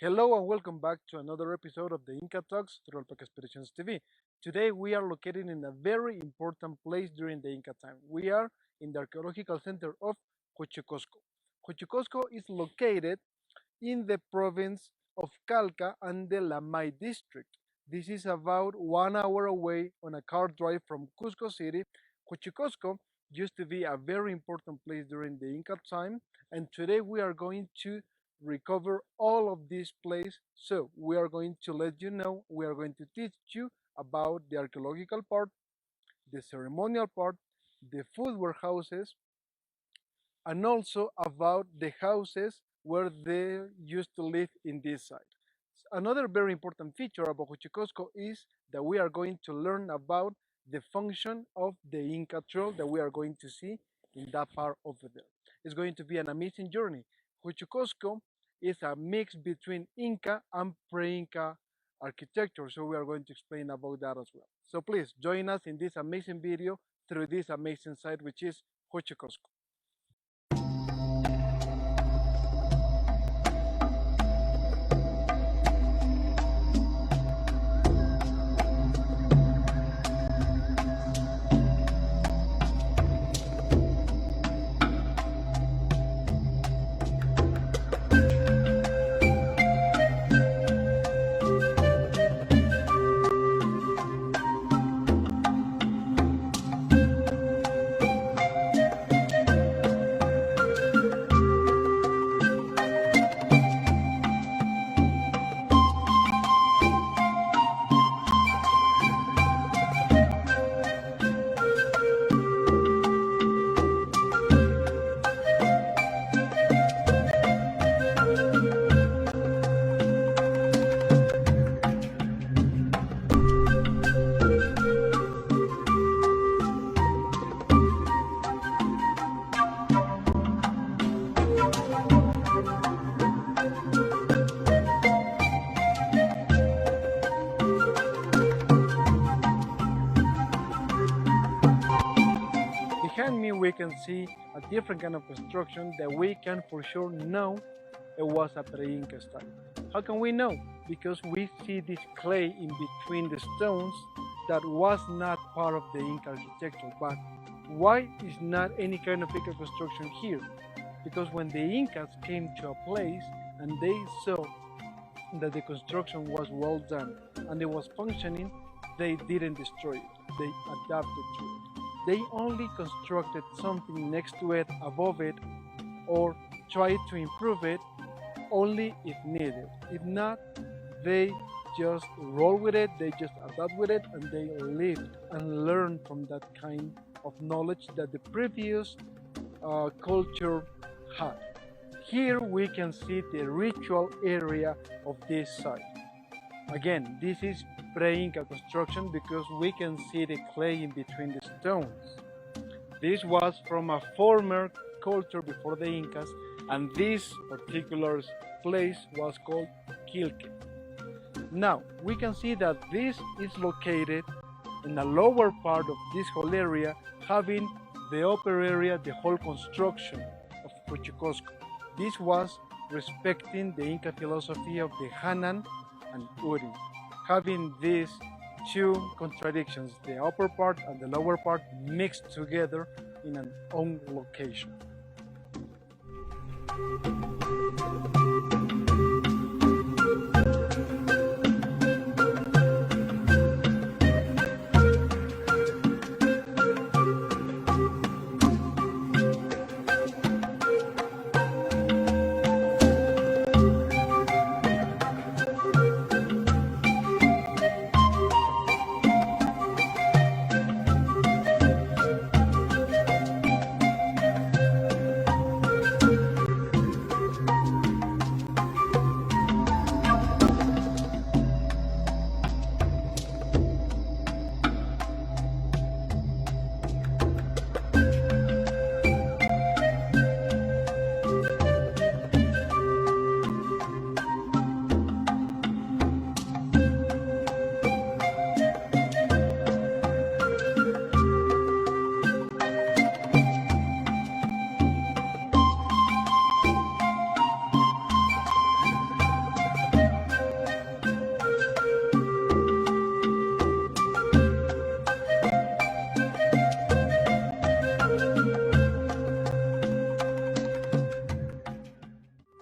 Hello and welcome back to another episode of the Inca Talks through Alpaca Expeditions TV. Today we are located in a very important place during the Inca time. We are in the archaeological center of Huchuy Qosqo. Huchuy Qosqo is located in the province of Calca and the Lamay district. This is about 1 hour away on a car drive from Cusco city. Huchuy Qosqo used to be a very important place during the Inca time, and today we are going to recover all of this place. So we are going to let you know, we are going to teach you about the archaeological part, the ceremonial part, the food warehouses, and also about the houses where they used to live in this site. Another very important feature about Cochicosco is that we are going to learn about the function of the Inca trail that we are going to see in that part over there. It's going to be an amazing journey. Huchuy is a mix between Inca and pre-Inca architecture, so we are going to explain about that as well. So please join us in this amazing video through this amazing site, which is Huchuy. Behind me we can see a different kind of construction that we can for sure know it was a pre-Inca style. How can we know? Because we see this clay in between the stones that was not part of the Inca architecture. But why is not any kind of Inca construction here? Because when the Incas came to a place and they saw that the construction was well done and it was functioning, they didn't destroy it, they adapted to it. They only constructed something next to it, above it, or tried to improve it only if needed. If not, they just roll with it, they just adapt with it, and they lived and learned from that kind of knowledge that the previous culture had. Here we can see the ritual area of this site. Again, this is pre-Inca construction because we can see the clay in between the stones. This was from a former culture before the Incas, and this particular place was called Quilque. Now, we can see that this is located in the lower part of this whole area, having the upper area, the whole construction of Cochicosco. This was respecting the Inca philosophy of the Hanan and Uri, having these two contradictions, the upper part and the lower part, mixed together in an own location.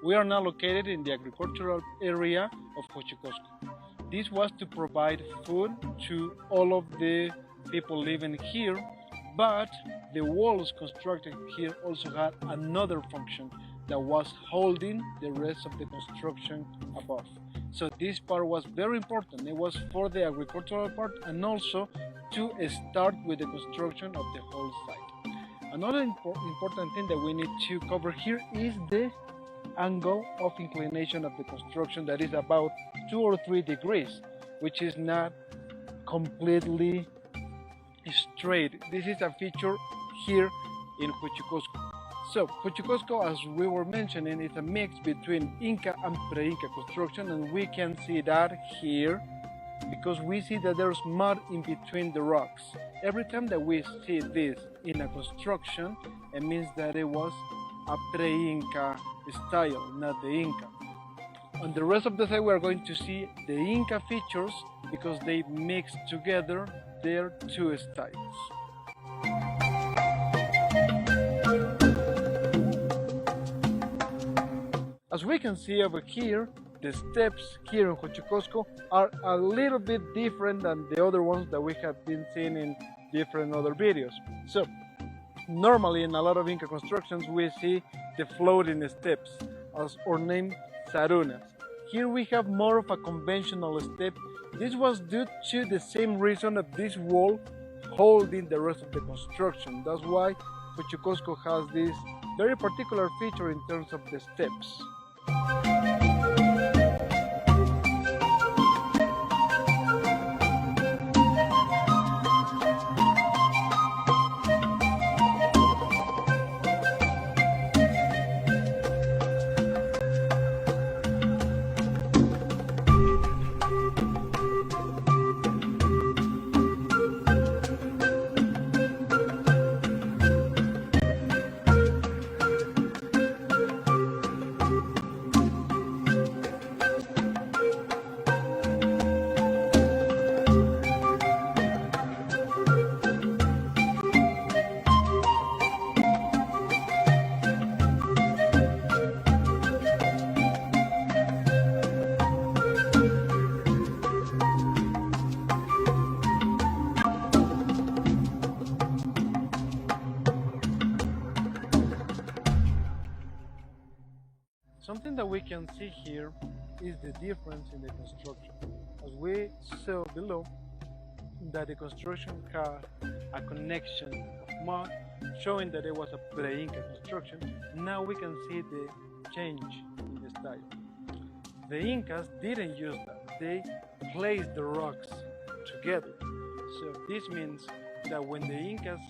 We are now located in the agricultural area of Cochicosco. This was to provide food to all of the people living here, but the walls constructed here also had another function that was holding the rest of the construction above. So this part was very important. It was for the agricultural part and also to start with the construction of the whole site. Another important thing that we need to cover here is the angle of inclination of the construction, that is about 2 or 3 degrees, which is not completely straight. This is a feature here in Huchuy Qosqo. So Huchuy Qosqo, as we were mentioning, is a mix between Inca and pre-Inca construction, and we can see that here because we see that there's mud in between the rocks. Every time that we see this in a construction, it means that it was a pre-Inca style, not the Inca. On the rest of the side, we are going to see the Inca features because they mix together their two styles. As we can see over here, the steps here in Huchuy Qosqo are a little bit different than the other ones that we have been seeing in different other videos. So, normally in a lot of Inca constructions we see the floating steps, as or named sarunas. Here we have more of a conventional step. This was due to the same reason of this wall holding the rest of the construction. That's why Huchuy Qosqo has this very particular feature in terms of the steps. Something that we can see here is the difference in the construction. As we saw below, that the construction had a connection of mud, showing that it was a pre-Inca construction. Now we can see the change in the style. The Incas didn't use that. They placed the rocks together. So this means that when the Incas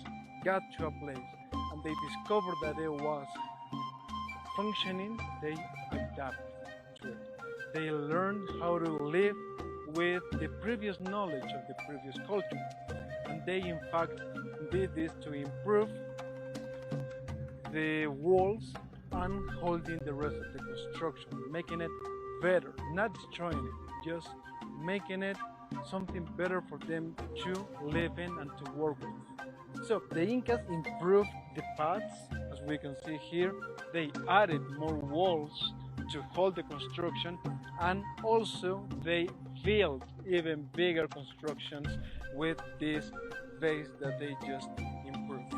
got to a place and they discovered that it was functioning, they adapted to it. They learned how to live with the previous knowledge of the previous culture, and they in fact did this to improve the walls and holding the rest of the construction, making it better, not destroying it, just making it something better for them to live in and to work with. So the Incas improved the paths, as we can see here. They added more walls to hold the construction, and also they built even bigger constructions with this base that they just improved.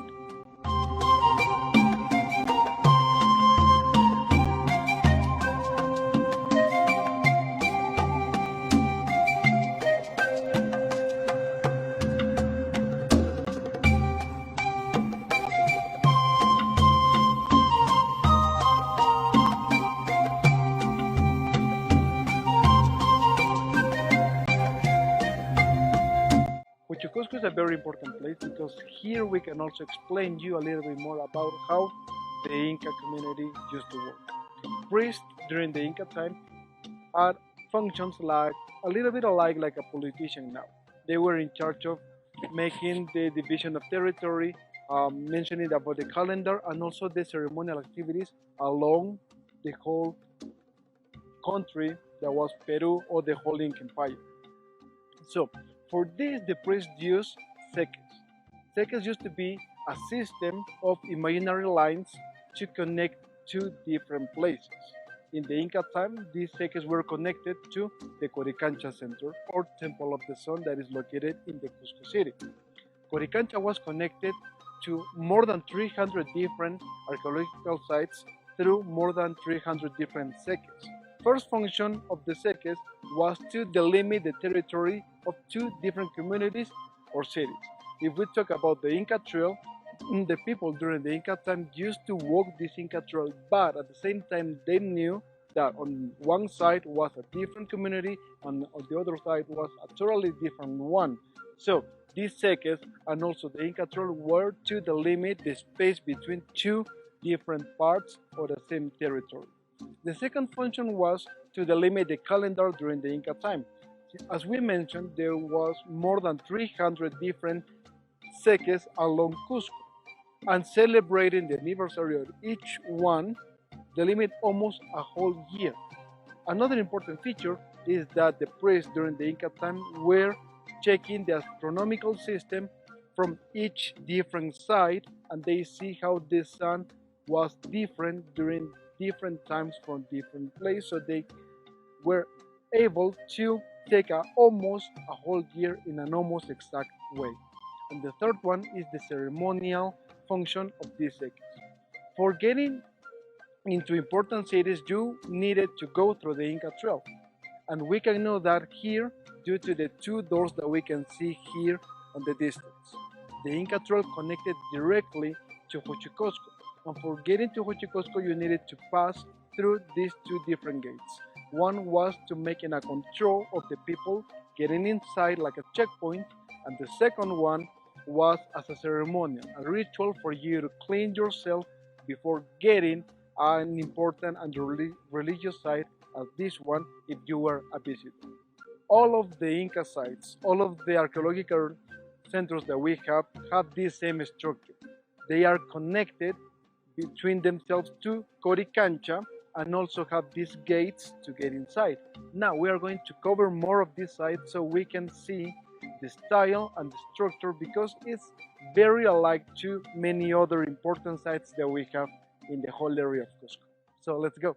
Huchuy Qosqo is a very important place because here we can also explain you a little bit more about how the Inca community used to work. Priests during the Inca time had functions like a little bit like a politician now. They were in charge of making the division of territory, mentioning about the calendar and also the ceremonial activities along the whole country that was Peru or the whole Inca Empire. So for this, the priests used ceques. Ceques used to be a system of imaginary lines to connect two different places. In the Inca time, these ceques were connected to the Coricancha Center, or Temple of the Sun, that is located in the Cusco city. Coricancha was connected to more than 300 different archaeological sites through more than 300 different ceques. First function of the ceques was to delimit the territory of two different communities or cities. If we talk about the Inca Trail, the people during the Inca time used to walk this Inca Trail, but at the same time they knew that on one side was a different community and on the other side was a totally different one. So these ceques and also the Inca Trail were to delimit the space between two different parts of the same territory. The second function was to delimit the calendar during the Inca time. As we mentioned, there was more than 300 different ceques along Cusco, and celebrating the anniversary of each one delimit almost a whole year. Another important feature is that the priests during the Inca time were checking the astronomical system from each different side, and they see how the sun was different during different times from different places, so they were able to take almost a whole year in an almost exact way. And the third one is the ceremonial function of these ceques. For getting into important cities, you needed to go through the Inca Trail. And we can know that here due to the two doors that we can see here on the distance. The Inca Trail connected directly to Huchuy Qosqo. And for getting to Huchuy Qosqo, you needed to pass through these two different gates. One was to making a control of the people getting inside like a checkpoint, and the second one was as a ceremonial, a ritual for you to clean yourself before getting an important and religious site as this one if you were a visitor. All of the Inca sites, all of the archaeological centers that we have this same structure. They are connected between themselves to Coricancha and also have these gates to get inside. Now we are going to cover more of this site so we can see the style and the structure, because it's very alike to many other important sites that we have in the whole area of Cusco. So let's go.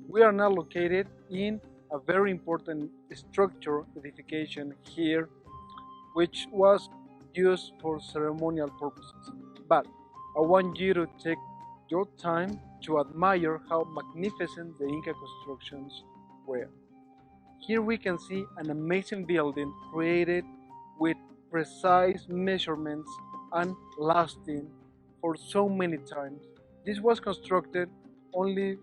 We are now located in a very important structure edification here, which was used for ceremonial purposes. But I want you to take your time to admire how magnificent the Inca constructions were. Here we can see an amazing building created with precise measurements and lasting for so many times. This was constructed only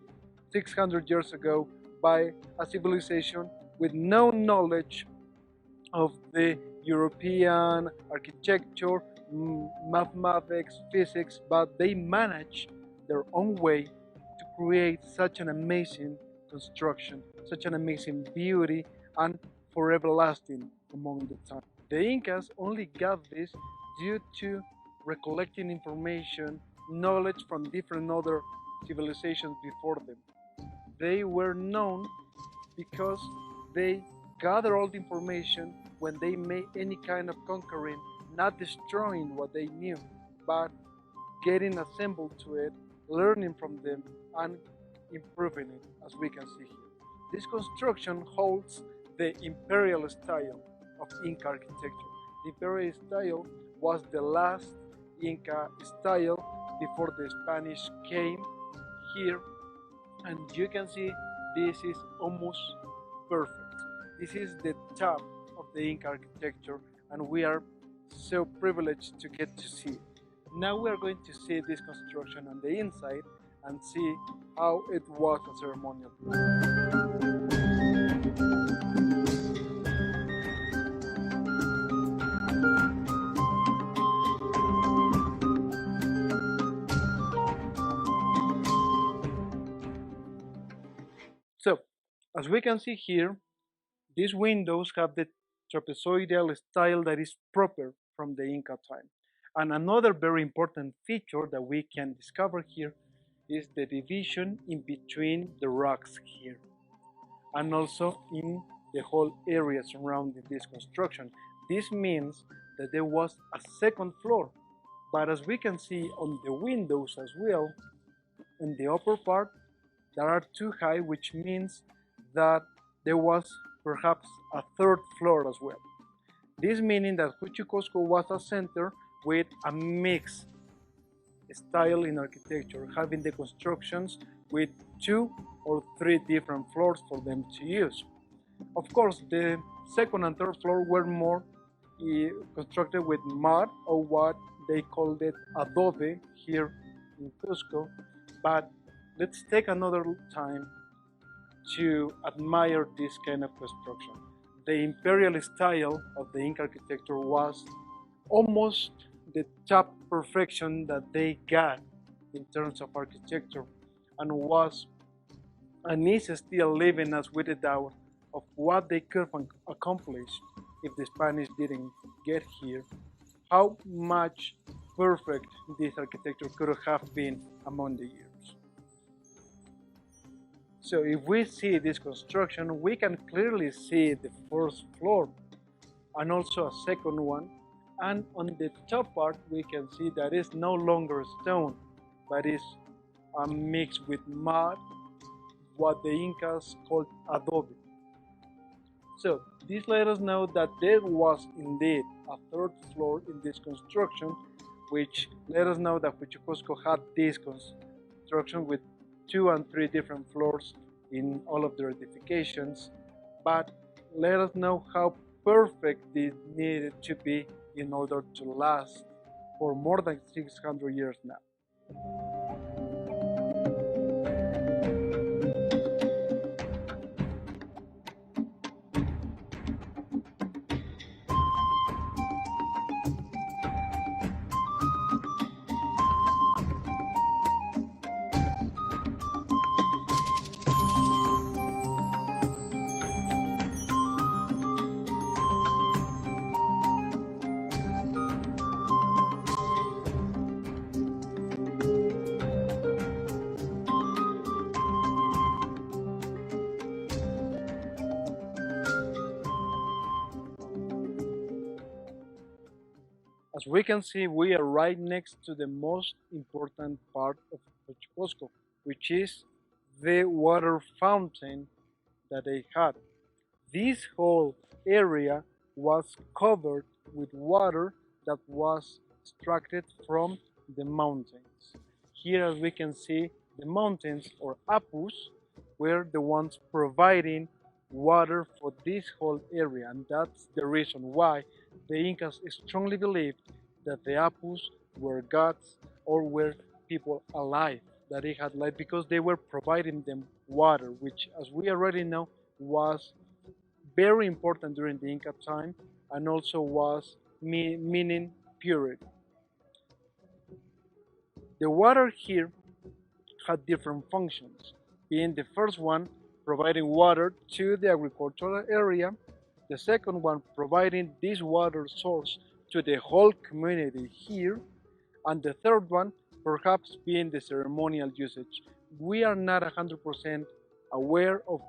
600 years ago by a civilization with no knowledge of the European architecture, mathematics, physics, but they managed their own way to create such an amazing construction, such an amazing beauty, and forever lasting among the time. The Incas only got this due to recollecting information, knowledge from different other civilizations before them. They were known because they gather all the information when they made any kind of conquering, not destroying what they knew, but getting assembled to it learning from them and improving it, as we can see here. This construction holds the Imperial style of Inca architecture. The Imperial style was the last Inca style before the Spanish came here, and you can see this is almost perfect. This is the top of the Inca architecture, and we are so privileged to get to see it. Now we are going to see this construction on the inside and see how it was a ceremonial place. So, as we can see here, these windows have the trapezoidal style that is proper from the Inca time. And another very important feature that we can discover here is the division in between the rocks here, and also in the whole area surrounding this construction. This means that there was a second floor, but as we can see on the windows as well, in the upper part, there are too high, which means that there was perhaps a third floor as well. This meaning that Huchuy Qosqo was a center with a mixed style in architecture, having the constructions with 2 or 3 different floors for them to use. Of course, the second and third floor were more constructed with mud, or what they called it adobe here in Cusco, but let's take another time to admire this kind of construction. The Imperial style of the Inca architecture was almost the top perfection that they got in terms of architecture, and was and is still living us with the doubt of what they could accomplish if the Spanish didn't get here, how much perfect this architecture could have been among the years. So if we see this construction, we can clearly see the first floor and also a second one, and on the top part we can see that it's no longer stone, but is mixed with mud, what the Incas called adobe. So this let us know that there was indeed a third floor in this construction, which let us know that Huchuy Qosqo had this construction with 2 and 3 different floors in all of their edifications, but let us know how perfect this needed to be in order to last for more than 600 years now. As we can see, we are right next to the most important part of Cochicosco, which is the water fountain that they had. This whole area was covered with water that was extracted from the mountains. Here, as we can see, the mountains, or apus, were the ones providing water for this whole area, and that's the reason why the Incas strongly believed that the apus were gods, or were people alive, that they had life, because they were providing them water, which, as we already know, was very important during the Inca time, and also was meaning purity. The water here had different functions, being the first one providing water to the agricultural area, the second one providing this water source to the whole community here, and the third one perhaps being the ceremonial usage. We are not 100% aware of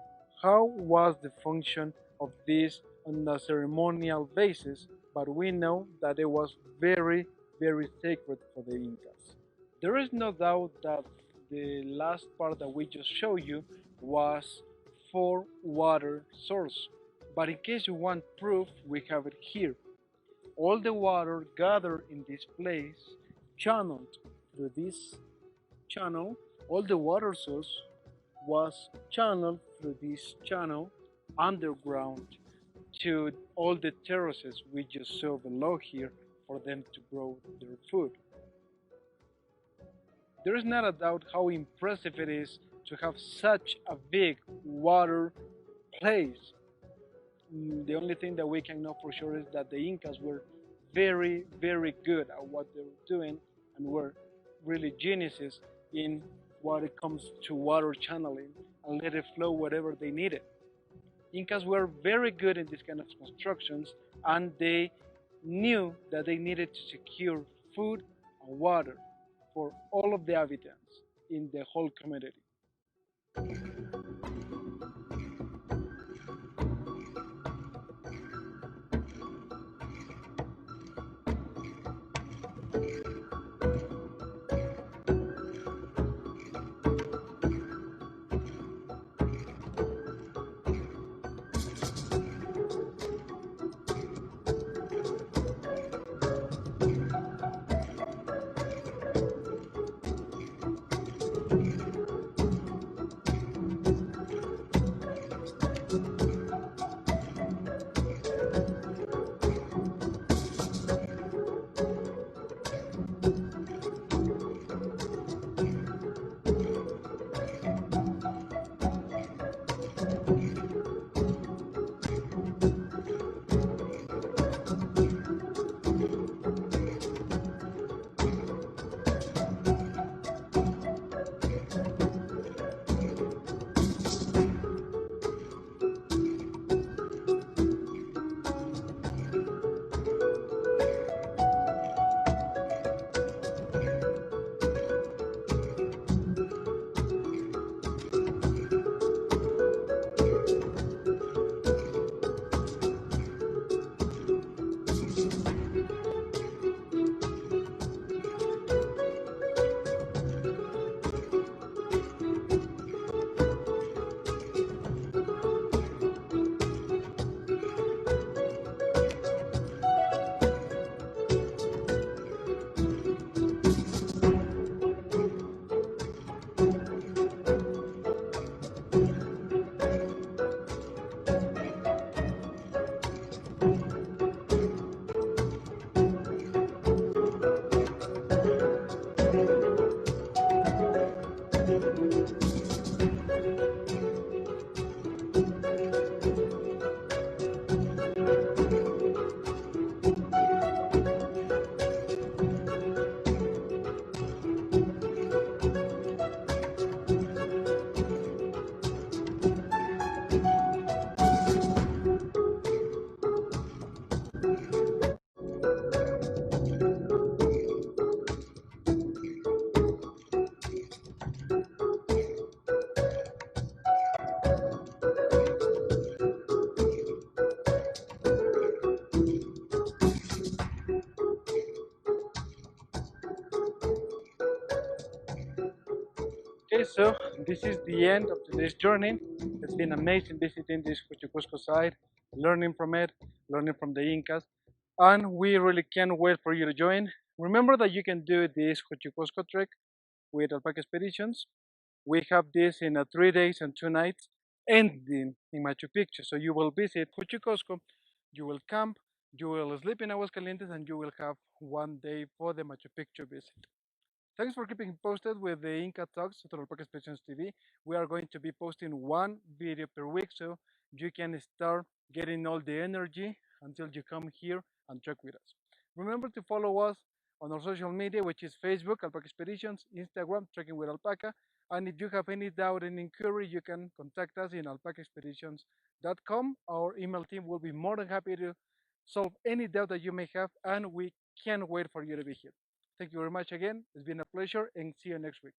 how was the function of this on a ceremonial basis, but we know that it was very, very sacred for the Incas. There is no doubt that the last part that we just showed you was for water source. But in case you want proof, we have it here. All the water gathered in this place, channeled through this channel, all the water source was channeled through this channel underground to all the terraces we just saw below here for them to grow their food. There is not a doubt how impressive it is to have such a big water place. The only thing that we can know for sure is that the Incas were very, very good at what they were doing and were really geniuses in what it comes to water channeling and let it flow wherever they needed. Incas were very good in these kind of constructions and they knew that they needed to secure food and water for all of the inhabitants in the whole community. Okay, so this is the end of today's journey. It's been amazing visiting this Cochicosco site, learning from it, learning from the Incas, and we really can't wait for you to join. Remember that you can do this Huchuy trek with Alpaca Expeditions. We have this in 3 days and 2 nights, ending in Machu Picchu. So you will visit Cusco, you will camp, you will sleep in Aguascalientes, and you will have 1 day for the Machu Picchu visit. Thanks for keeping posted with the Inca Talks to Alpaca Expeditions TV. We are going to be posting one video per week so you can start getting all the energy until you come here and trek with us. Remember to follow us on our social media, which is Facebook, Alpaca Expeditions, Instagram, Trekking with Alpaca. And if you have any doubt and inquiry, you can contact us in alpacaexpeditions.com. Our email team will be more than happy to solve any doubt that you may have, and we can't wait for you to be here. Thank you very much again. It's been a pleasure, and see you next week.